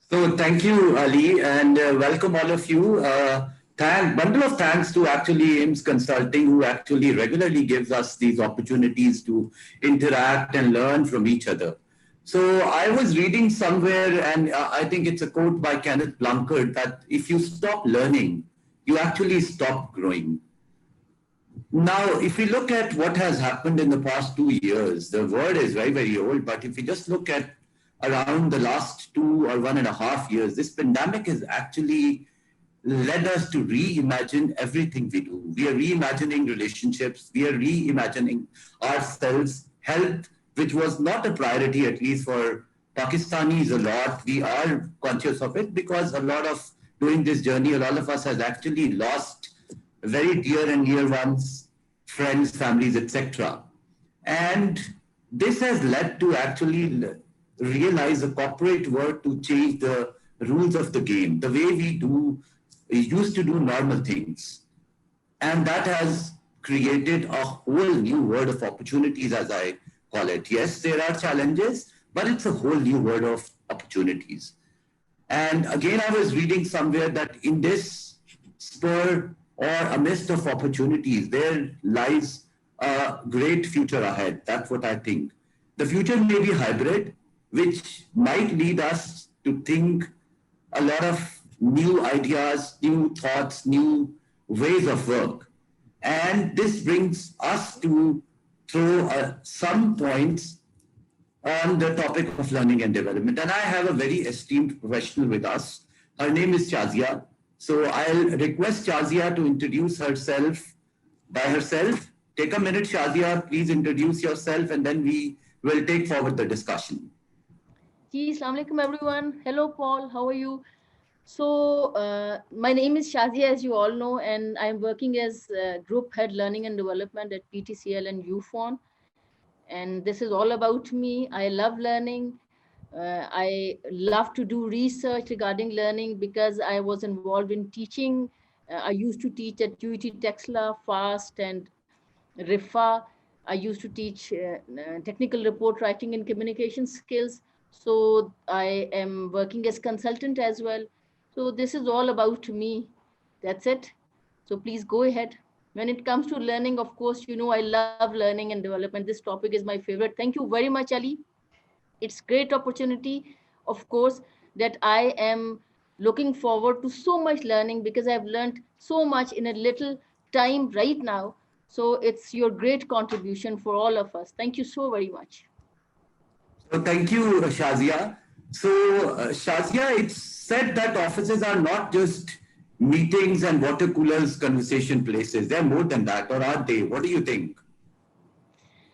So thank you, Ali, and welcome all of you. Bundle of thanks to actually AIMS Consulting, who actually regularly gives us these opportunities to interact and learn from each other. So I was reading somewhere, and I think it's a quote by Kenneth Blanchard that if you stop learning, you actually stop growing. Now, if we look at what has happened in the past 2 years, the word is very, very old, but if we just look at around the last 2 or 1.5 years, this pandemic has actually led us to reimagine everything we do. We are reimagining relationships, we are reimagining ourselves, health, which was not a priority, at least for Pakistanis a lot. We are conscious of it because a lot of doing this journey, a lot of us has actually lost very dear and near ones, friends, families, etc. And this has led to actually realize the corporate world to change the rules of the game, the way we used to do normal things. And that has created a whole new world of opportunities, as I call it. Yes, there are challenges, but it's a whole new world of opportunities. And again, I was reading somewhere that in this spur or a mist of opportunities, there lies a great future ahead. That's what I think. The future may be hybrid, which might lead us to think a lot of new ideas, new thoughts, new ways of work. And this brings us to throw some points on the topic of learning and development. And I have a very esteemed professional with us. Her name is Chazia. So I'll request Chazia to introduce herself by herself. Take a minute, Shazia, please introduce yourself, and then we will take forward the discussion. Ji, Assalamu alaikum everyone. Hello Paul, how are you? So my name is Shazia, as you all know, and I'm working as Group Head Learning and Development at PTCL and UFON. And this is all about me. I love learning. I love to do research regarding learning because I was involved in teaching. I used to teach at UT Texla, FAST, and RIFA. I used to teach technical report writing and communication skills. So I am working as consultant as well. So this is all about me. That's it. So please go ahead. When it comes to learning, of course, you know I love learning and development. This topic is my favorite. Thank you very much, Ali. It's great opportunity, of course, that I am looking forward to so much learning because I've learned so much in a little time right now. So it's your great contribution for all of us. Thank you so very much. So thank you, Shazia. So, Shazia, it's said that offices are not just meetings and water coolers conversation places. They're more than that, or are they? What do you think?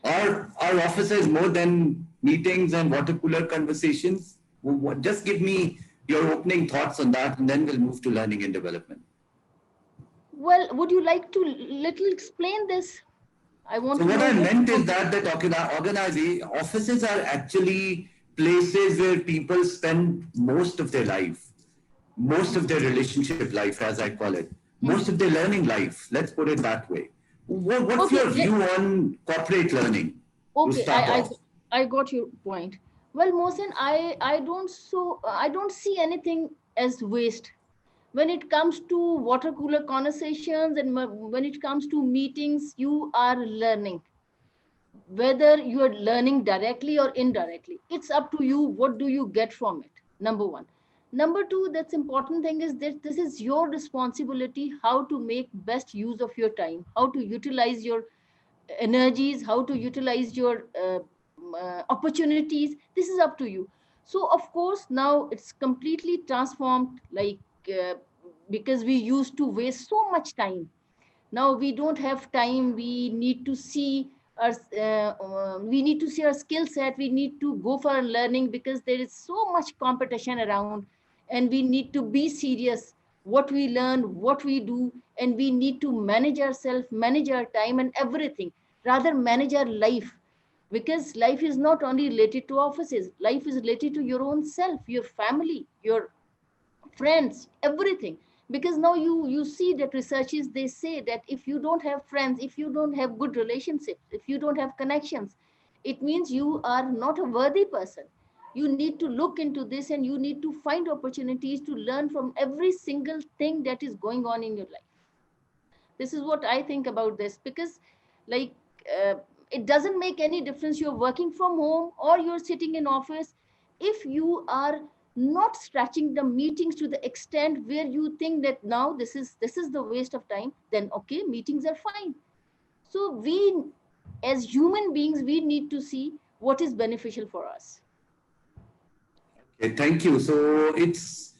Are offices more than meetings and water cooler conversations? Just give me your opening thoughts on that, and then we'll move to learning and development. Well, would you like to little explain this? I want So to what know I more meant is about that organizing offices are actually places where people spend most of their life, most of their relationship life, as I call it, most of their learning life. Let's put it that way. What's Okay, your view on corporate learning to okay, start off? I got your point. Well, Mohsen, I don't see anything as waste when it comes to water cooler conversations and when it comes to meetings. You are learning, whether you are learning directly or indirectly. It's up to you. What do you get from it? Number one. Number two, that's important thing is that this is your responsibility how to make best use of your time, how to utilize your energies, how to utilize your opportunities. This is up to you. So of course now it's completely transformed, like uh, because we used to waste so much time. Now we don't have time. We need to see our our skill set. We need to go for learning because there is so much competition around, and we need to be serious what we learn, what we do, and we need to manage ourselves, manage our time and everything, rather manage our life, because life is not only related to offices. Life is related to your own self, your family, your friends, everything. Because now you see that researchers, they say that if you don't have friends, if you don't have good relationships, if you don't have connections, it means you are not a worthy person. You need to look into this, and you need to find opportunities to learn from every single thing that is going on in your life. This is what I think about this, because like uh, it doesn't make any difference you're working from home or you're sitting in office. If you are not stretching the meetings to the extent where you think that now this is the waste of time, then okay, meetings are fine. So we, as human beings, we need to see what is beneficial for us. Okay, thank you. So it's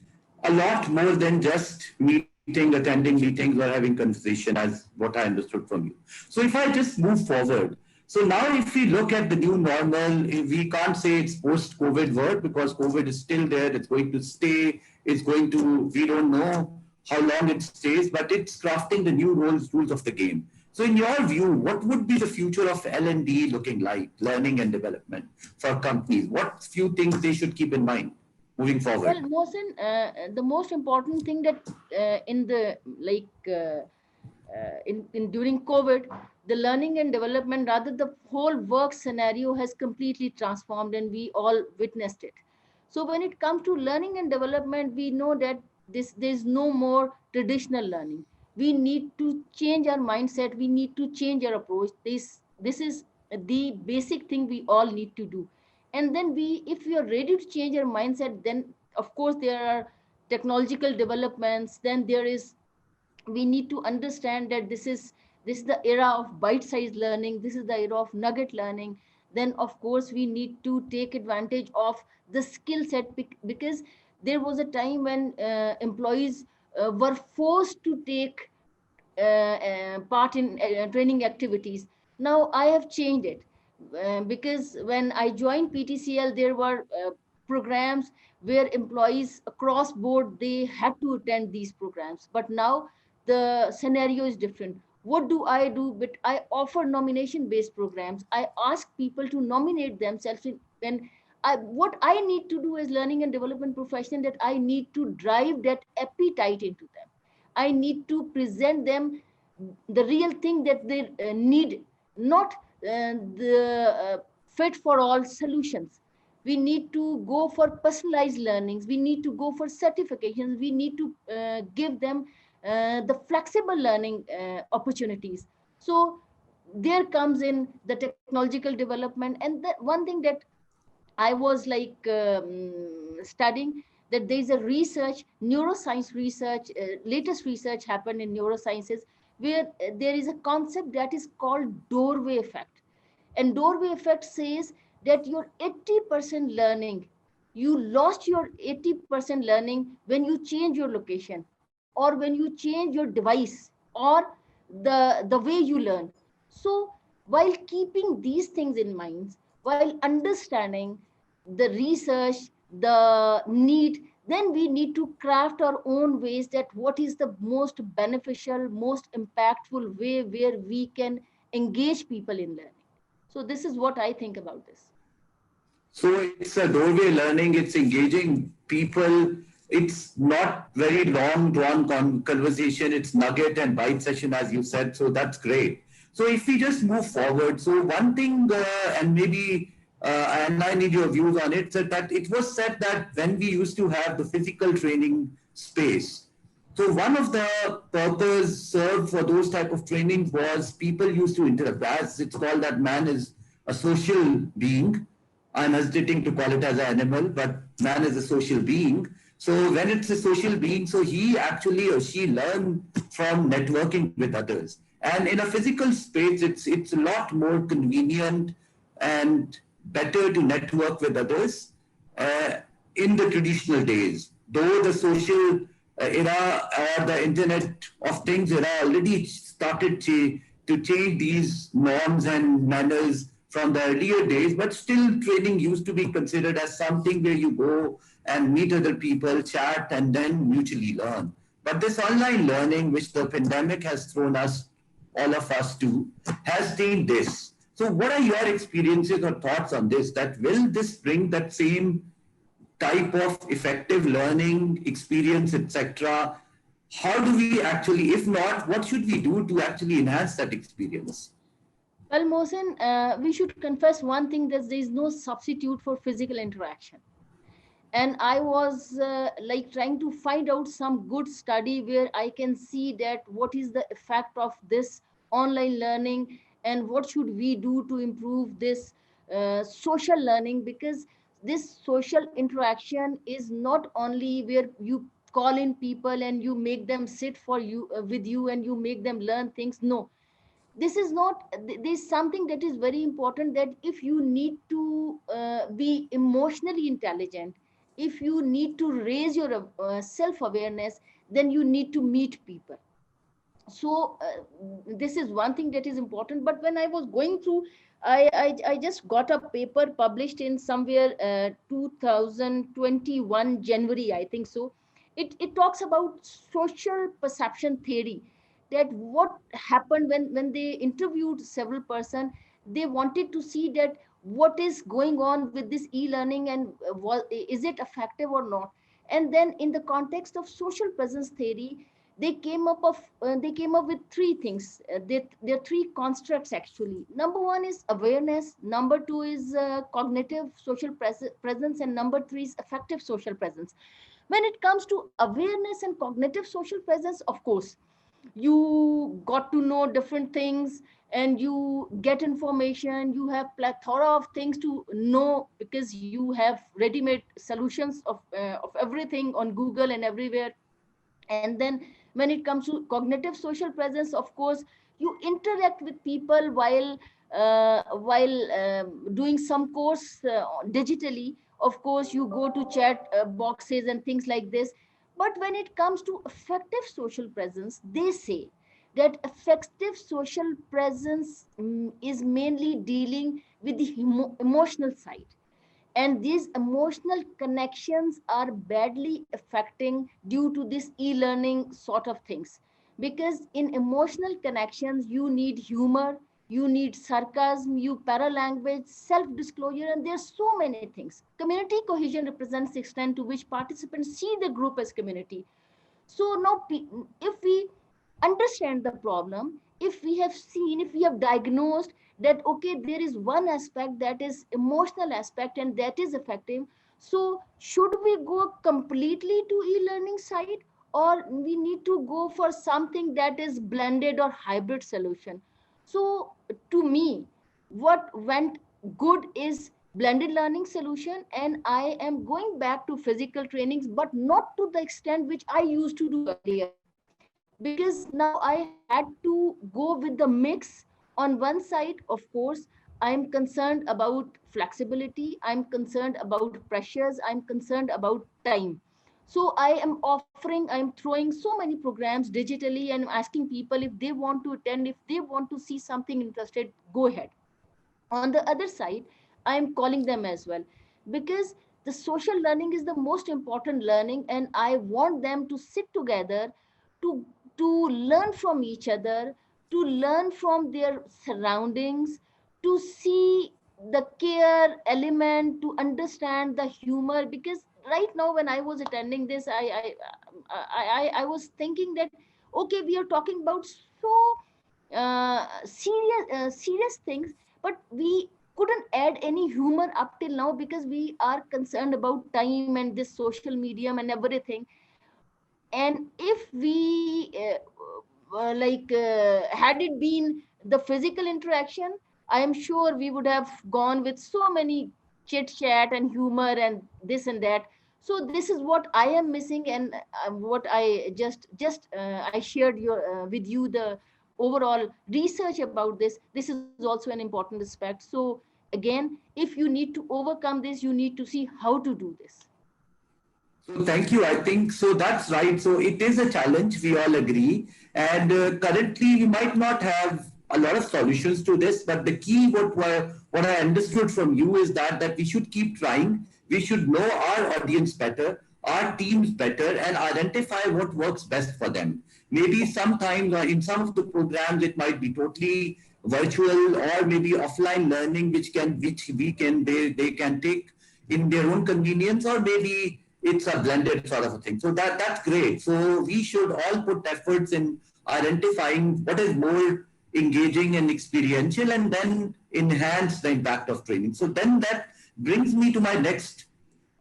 a lot more than just attending meetings or having conversation, as what I understood from you. So if I just move forward, so now if we look at the new normal, we can't say it's post-COVID world because COVID is still there. It's going to stay. It's going to. We don't know how long it stays, but it's crafting the new rules of the game. So in your view, what would be the future of L&D looking like, learning and development for companies? What few things they should keep in mind moving Well, forward? Mohsen, the most important thing that in the in during COVID, the learning and development, rather the whole work scenario has completely transformed, and we all witnessed it. So when it comes to learning and development, we know that there's no more traditional learning. We need to change our mindset. We need to change our approach. This is the basic thing we all need to do. And then if we are ready to change our mindset, then of course there are technological developments. Then there is, we need to understand that this is the era of bite sized learning, this is the era of nugget learning. Then of course we need to take advantage of the skill set, because there was a time when employees were forced to take part in training activities. Now I have changed it, because when I joined PTCL, there were programs where employees across board they had to attend these programs. But now the scenario is different. What do I do? But I offer nomination based programs. I ask people to nominate themselves in, when what I need to do as learning and development professional, that I need to drive that appetite into them. I need to present them the real thing that they need, not the fit for all solutions. We need to go for personalized learnings. We need to go for certifications. We need to give them the flexible learning opportunities. So there comes in the technological development. And the one thing that I was studying, that there is a research, neuroscience research, latest research happened in neurosciences, where there is a concept that is called doorway effect. And doorway effect says that your 80% learning, you lost your 80% learning when you change your location, or when you change your device, or the way you learn. So while keeping these things in mind, while understanding the research, the need, then we need to craft our own ways, that what is the most beneficial, most impactful way where we can engage people in learning. So this is what I think about this. So it's a doorway learning, it's engaging people. It's not very long drawn conversation. It's nugget and bite session, as you said. So that's great. So if we just move forward, so one thing, and maybe, and I need your views on it, so that it was said that when we used to have the physical training space, so one of the purpose served for those type of trainings was people used to interact. As it's called that man is a social being. I'm hesitating to call it as an animal, but man is a social being. So when it's a social being, so he actually or she learn from networking with others. And in a physical space, it's a lot more convenient and better to network with others uh, in the traditional days. Though the social era or the Internet of Things era already started to change these norms and manners from the earlier days, but still training used to be considered as something where you go and meet other people, chat, and then mutually learn. But this online learning, which the pandemic has thrown us, all of us to, has changed this. So, what are your experiences or thoughts on this? That will this bring that same type of effective learning experience, etc.? How do we actually, if not, what should we do to actually enhance that experience? Well, Mohsen, we should confess one thing, that there is no substitute for physical interaction. and I was like trying to find out some good study where I can see that what is the effect of this online learning, and what should we do to improve this social learning. Because this social interaction is not only where you call in people and you make them sit for you with you and you make them learn things. No, this is not. There's something that is very important, that if you need to be emotionally intelligent, if you need to raise your self awareness, then you need to meet people. So this is one thing that is important. But when I was going through, I just got a paper published in somewhere 2021 January, I think so. It talks about social perception theory, that what happened when they interviewed several person. They wanted to see that what is going on with this e-learning, and is it effective or not. And then in the context of social presence theory, they came up with three things. There are three constructs actually. Number one is awareness, number two is cognitive social presence, and number three is effective social presence. When it comes to awareness and cognitive social presence, of course, you got to know different things, and you get information, you have plethora of things to know, because you have ready-made solutions of everything on Google and everywhere. And then when it comes to cognitive social presence, of course, you interact with people while doing some course digitally. Of course, you go to chat boxes and things like this. But when it comes to effective social presence, they say that effective social presence is mainly dealing with the emotional side, and these emotional connections are badly affecting due to this e-learning sort of things. Because in emotional connections you need humor, you need sarcasm, you paralanguage, self disclosure, and there's so many things. Community cohesion represents the extent to which participants see the group as community. So now, if we understand the problem, if we have seen, if we have diagnosed that, okay, there is one aspect that is emotional aspect and that is effective, so should we go completely to e-learning side, or we need to go for something that is blended or hybrid solution? So to me, what went good is blended learning solution, and I am going back to physical trainings, but not to the extent which I used to do earlier, because now I had to go with the mix. On one side, of course, I'm concerned about flexibility, I'm concerned about pressures, I'm concerned about time. So I am offering, I'm throwing so many programs digitally and asking people if they want to attend, if they want to see something interested, go ahead. On the other side, I am calling them as well, because the social learning is the most important learning, and I want them to sit together, to to learn from each other, to learn from their surroundings, to see the care element, to understand the humor. Because right now when I was attending this, I was thinking that, okay, we are talking about so serious things, but we couldn't add any humor up till now, because we are concerned about time and this social medium and everything. And if we had it been the physical interaction, I am sure we would have gone with so many chit chat and humor and this and that. So this is what I am missing, and what I just I shared with you the overall research about this. This is also an important aspect. So again, if you need to overcome this, you need to see how to do this. So thank you. I think so. That's right. So it is a challenge. We all agree. And currently, you might not have a lot of solutions to this, but the key, what I understood from you is that we should keep trying. We should know our audience better, our teams better, and identify what works best for them. Maybe sometimes in some of the programs, it might be totally virtual, or maybe offline learning, which we can they can take in their own convenience, or maybe it's a blended sort of a thing. So that's great. So we should all put efforts in identifying what is more engaging and experiential, and then enhance the impact of training. So then that brings me to my next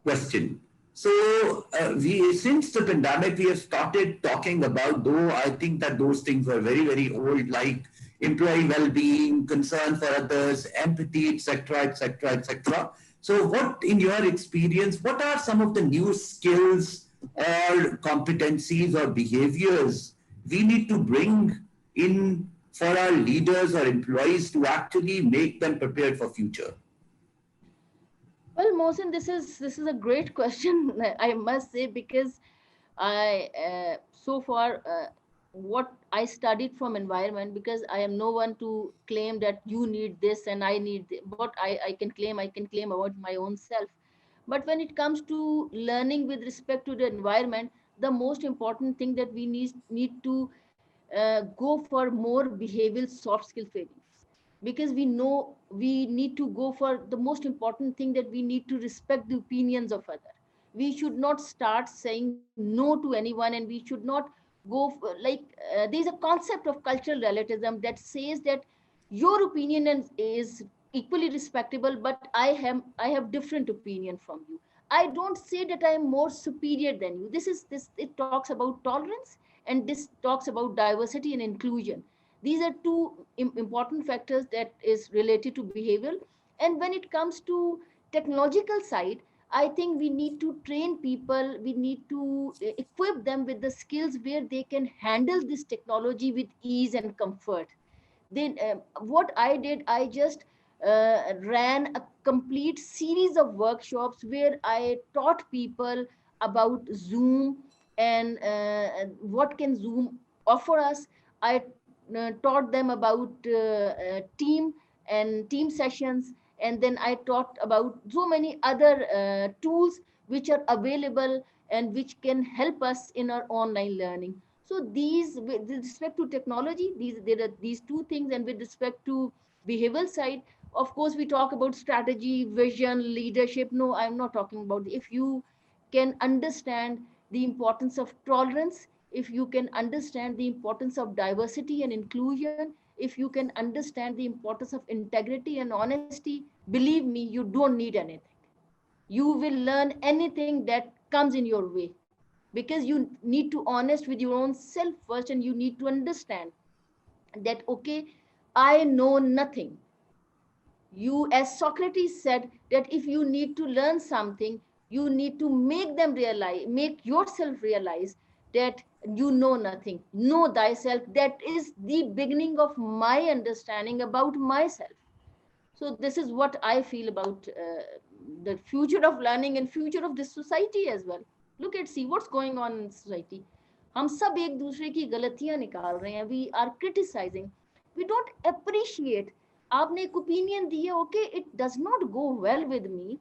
question. So we, since the pandemic, we have started talking about, though I think that those things were very, very old, like employee well-being, concern for others, empathy, etc., etc., etc. So, what, in your experience, what are some of the new skills or competencies or behaviors we need to bring in for our leaders or employees to actually make them prepared for future? Well, Mohsin, this is a great question, I must say, because I so far what I studied from environment, because I am no one to claim that you need this and I need what I can claim about my own self. But when it comes to learning with respect to the environment, the most important thing that we need to go for more behavioral soft skill trainings, because we know we need to go for the most important thing, that we need to respect the opinions of other. We should not start saying no to anyone, and we should not go for, like there's a concept of cultural relativism that says that your opinion is equally respectable, but I have different opinion from you. I don't say that I am more superior than you. This it talks about tolerance, and this talks about diversity and inclusion. These are two important factors that is related to behavioral. And when it comes to technological side, I think we need to train people, we need to equip them with the skills where they can handle this technology with ease and comfort. Then what I did, I just ran a complete series of workshops where I taught people about Zoom, and what can Zoom offer us. I taught them about team and team sessions, and then I taught about so many other tools which are available and which can help us in our online learning. So these, with respect to technology, there are these two things. And with respect to behavioral side, of course, we talk about strategy, vision, leadership. No, I'm not talking about. If you can understand the importance of tolerance, if you can understand the importance of diversity and inclusion, if you can understand the importance of integrity and honesty, believe me, you don't need anything. You will learn anything that comes in your way, because you need to honest with your own self first, and you need to understand that, okay, I know nothing. You, as Socrates said, that if you need to learn something, you need to make yourself realize that you know nothing. Know thyself. That is the beginning of my understanding about myself. So this is what I feel about the future of learning and future of this society as well. Look at, see what's going on in society. हम सब एक दूसरे की गलतियां निकाल रहे हैं. We are criticizing. We don't appreciate. आपने एक opinion दी है, okay, it does not go well with me,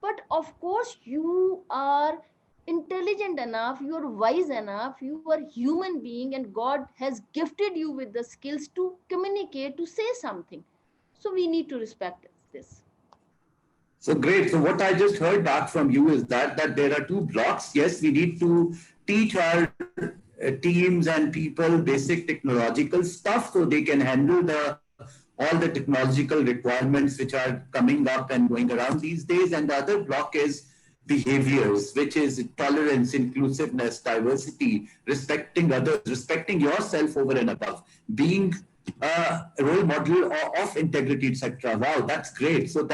but of course you are intelligent enough, you are wise enough, you are human being, and God has gifted you with the skills to communicate, to say something. So we need to respect this. So great. So what I just heard back from you is that there are two blocks. Yes, we need to teach our teams and people basic technological stuff so they can handle the all the technological requirements which are coming up and going around these days. And the other block is behaviors, which is tolerance, inclusiveness, diversity, respecting others, respecting yourself over and above, being a role model of integrity, etc. Wow, that's great. So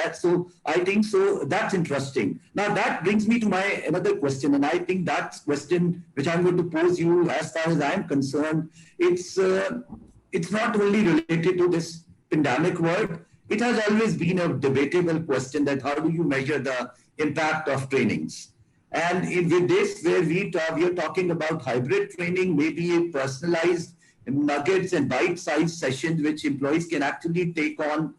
I think so. That's interesting. Now that brings me to my another question, and I think that question which I'm going to pose you, as far as I'm concerned, it's not only related to this pandemic world. It has always been a debatable question that how do you measure the impact of trainings? And with this, where we are talking about hybrid training, maybe personalized nuggets and bite-sized sessions which employees can actually take on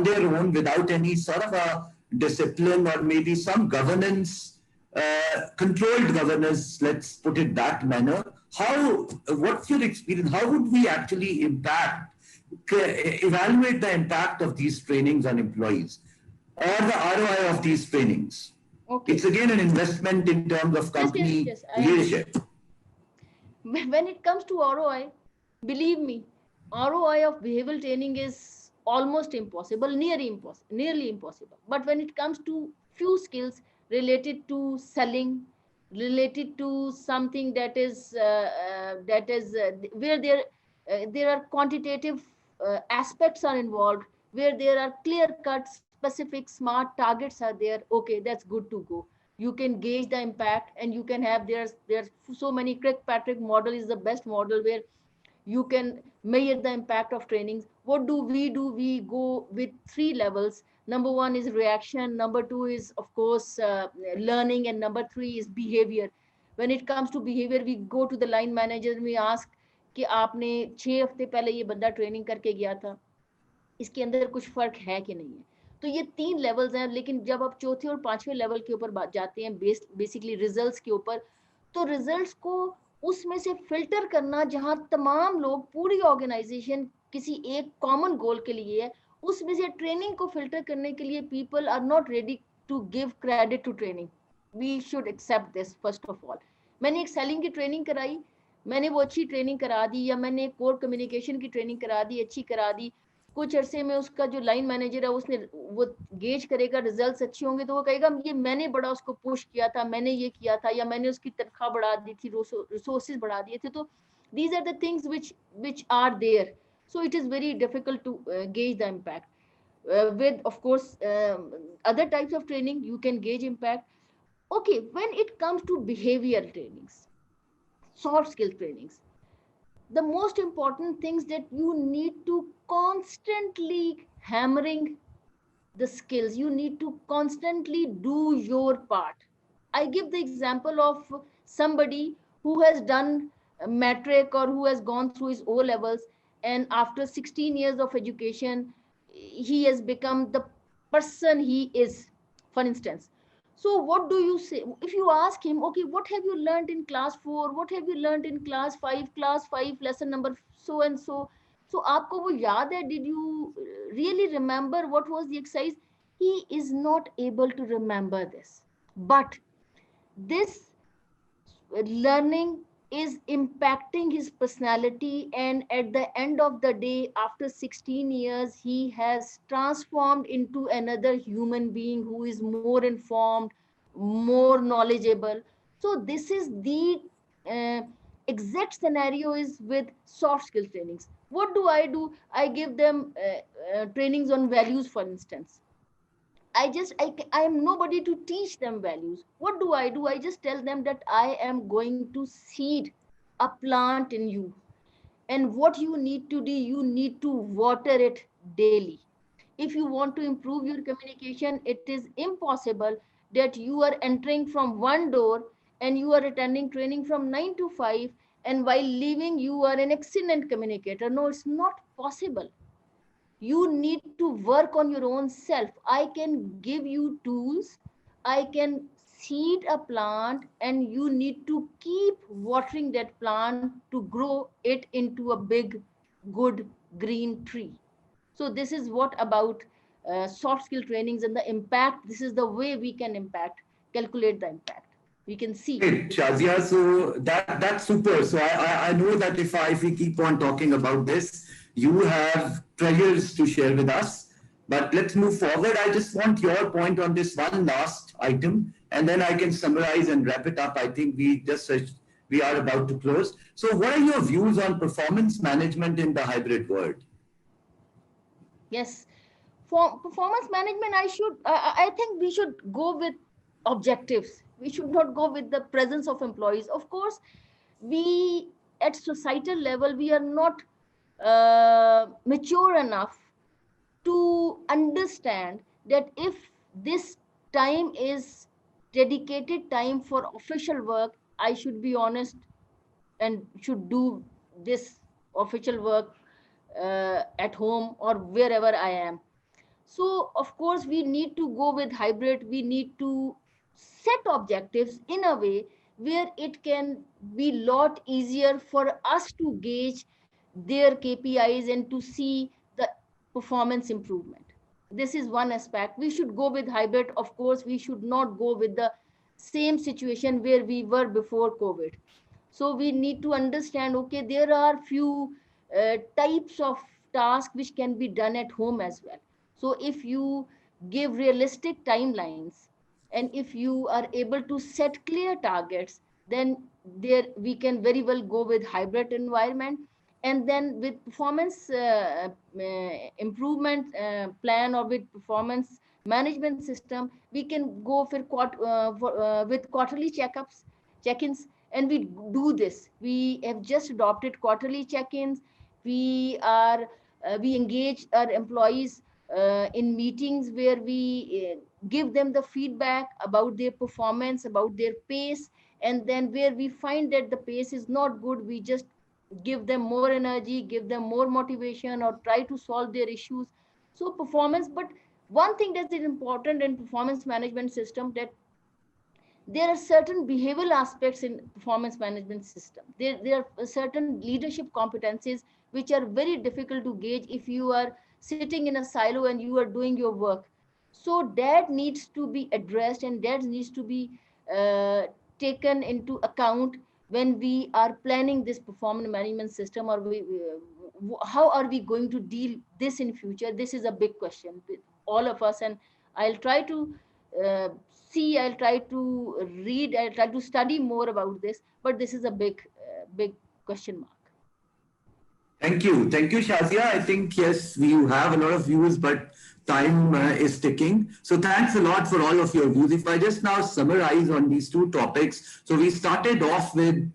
their own without any sort of a discipline or maybe some governance, controlled governance, let's put it that manner. What's your experience? How would we actually evaluate the impact of these trainings on employees or the ROI of these trainings? Okay. It's again an investment in terms of Yes, yes, company yes. I understand. leadership. When it comes to ROI, believe me, ROI of behavioral training is almost impossible, nearly impossible. But when it comes to few skills related to selling, related to something that is where there are quantitative aspects are involved, where there are clear cut specific smart targets are there, okay, that's good to go. You can gauge the impact, and you can have there's so many. Kirkpatrick model is the best model where you can measure the impact of trainings. What do? We go with three levels. Number one is reaction, number two is of course learning, and number three is behavior. When it comes to behavior, we go to the line manager and we ask कि आपने 6 हफ्ते पहले ये बंदा training करके गया था, इसके अंदर कुछ फर्क है कि नहीं है। तो ये तीन लेवल्स हैं, लेकिन जब आप चौथे और पांचवें लेवल के ऊपर जाते हैं बेसिकली रिजल्ट्स के ऊपर, तो रिजल्ट्स को उसमें से फिल्टर करना जहां तमाम लोग, पूरी ऑर्गेनाइजेशन किसी एक कॉमन गोल के लिए है, उसमें से ट्रेनिंग को फिल्टर करने के लिए people are not ready to give credit to training. We should accept this first of all. मैंने एक सेलिंग की ट्रेनिंग कराई, मैंने वो अच्छी ट्रेनिंग करा दी, या मैंने एक कोर कम्युनिकेशन की ट्रेनिंग करा दी, अच्छी करा दी, कुछ अरसे में उसका जो लाइन मैनेजर है उसने वो गेज करेगा रिजल्ट्स अच्छे होंगे तो वो कहेगा ये मैंने बड़ा उसको पुश किया था, मैंने ये किया था, या मैंने उसकी तनख्वाह बढ़ा दी थी, रिसोर्सेज बढ़ा दिए थे। तो these are the things which are there, so it is very difficult to gauge the impact. With of course other types of training you can gauge impact. Okay, when it comes to behavioral trainings, soft skill trainings, the most important things that you need to constantly hammering the skills, you need to constantly do your part. I give the example of somebody who has done a metric or who has gone through his O levels, and after 16 years of education he has become the person he is, for instance. So what do you say if you ask him, okay, what have you learned in class 4, what have you learned in class 5 lesson number so and so, so aapko wo yaad hai, did you really remember what was the exercise? He is not able to remember this. But this learning is impacting his personality, and at the end of the day, after 16 years, he has transformed into another human being who is more informed, more knowledgeable. So this is the uh, exact scenario is with soft skill trainings. What do? I give them trainings on values, for instance. I am nobody to teach them values. What do? I just tell them that I am going to seed a plant in you, and what you need to do, you need to water it daily. If you want to improve your communication, it is impossible that you are entering from one door and you are attending training from 9 to 5, and while leaving you are an excellent communicator. No, it's not possible. You need to work on your own self. I can give you tools, I can seed a plant, and you need to keep watering that plant to grow it into a big good green tree. So this is what about soft skill trainings and the impact. This is the way we can impact, calculate the impact. We can see. Great, Shazia. So that's super. So I know that if we keep on talking about this, you have treasures to share with us. But let's move forward. I just want your point on this one last item, and then I can summarize and wrap it up. I think we are about to close. So, what are your views on performance management in the hybrid world? Yes, for performance management, I think we should go with objectives. We should not go with the presence of employees. Of course, we at societal level we are not mature enough to understand that if this time is dedicated time for official work, I should be honest and should do this official work at home or wherever I am. So, of course, we need to go with hybrid. We need to set objectives in a way where it can be a lot easier for us to gauge their KPIs and to see the performance improvement. This is one aspect. We should go with hybrid. Of course, we should not go with the same situation where we were before COVID. So we need to understand, okay, there are few types of tasks which can be done at home as well. So if you give realistic timelines, and if you are able to set clear targets, then there we can very well go with hybrid environment. And then with performance improvement plan, or with performance management system, we can go with quarterly checkups, check-ins. And we do this, we have just adopted quarterly check-ins. We engage our employees in meetings where we give them the feedback about their performance, about their pace. And then where we find that the pace is not good, we just give them more energy, give them more motivation, or try to solve their issues. So performance, but one thing that is important in performance management system, that there are certain behavioral aspects in performance management system. There are certain leadership competencies which are very difficult to gauge if you are sitting in a silo and you are doing your work. So that needs to be addressed, and that needs to be uh, taken into account when we are planning this performance management system. Or how are we going to deal this in future? This is a big question with all of us. And I'll try to uh, I'll try to read, I'll try to study more about this, but this is a big question mark. Thank you, Shazia. I think yes, we have a lot of views, but time is ticking. So thanks a lot for all of your views. If I just now summarize on these two topics, so we started off with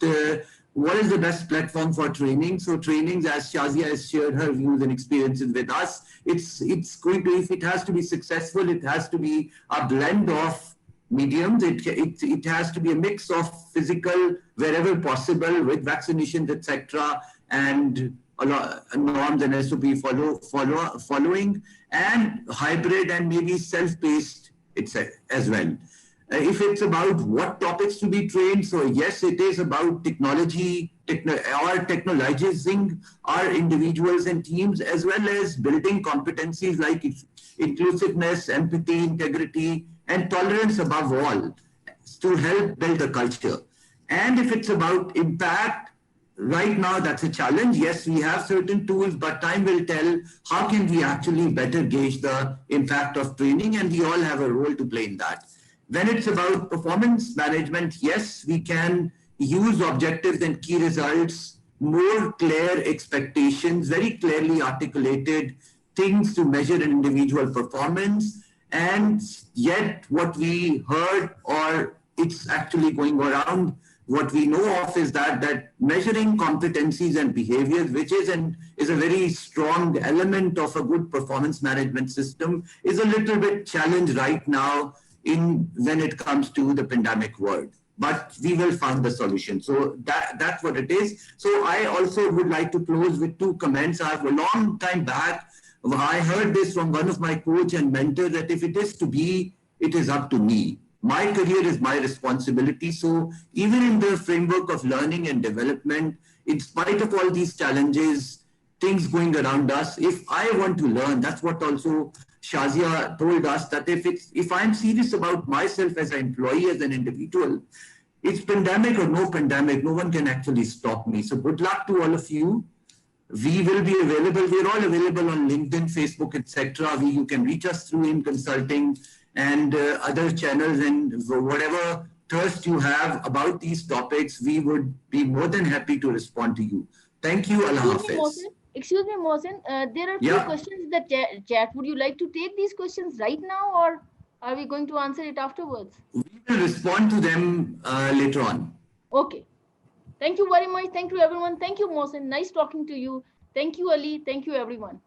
what is the best platform for training. So trainings, as Shazia has shared her views and experiences with us, it's going to, if it has to be successful, it has to be a blend of mediums. It has to be a mix of physical wherever possible with vaccinations, etc., and a lot norms and SOP following, and hybrid and maybe self-paced as well. If it's about what topics to be trained, so yes, it is about or technologizing our individuals and teams, as well as building competencies like inclusiveness, empathy, integrity, and tolerance above all, to help build a culture. And if it's about impact, right now that's a challenge. Yes, we have certain tools, but time will tell how can we actually better gauge the impact of training, and we all have a role to play in that. When it's about performance management, yes, we can use objectives and key results, more clear expectations, very clearly articulated things to measure an individual performance. And yet what we heard, or it's actually going around, what we know of is that measuring competencies and behaviors, which is a very strong element of a good performance management system, is a little bit challenged right now in when it comes to the pandemic world. But we will find the solution. So that's what it is. So I also would like to close with two comments. I have a long time back, I heard this from one of my coach and mentor, that if it is to be, it is up to me. My career is my responsibility. So even in the framework of learning and development, in spite of all these challenges, things going around us, if I want to learn, that's what also Shazia told us, that if I'm serious about myself as an employee, as an individual, it's pandemic or no pandemic, no one can actually stop me. So good luck to all of you. We will be available. We're all available on LinkedIn, Facebook, etc. You can reach us through in consulting and other channels, and whatever thirst you have about these topics, we would be more than happy to respond to you. Thank you. Allah Hafiz. Excuse me, Mohsen. There are a few Yeah, questions in the chat. Would you like to take these questions right now, or are we going to answer it afterwards? we will respond to them later on. Okay. Thank you very much. Thank you, everyone. Thank you, Mohsen. Nice talking to you. Thank you, Ali. Thank you, everyone.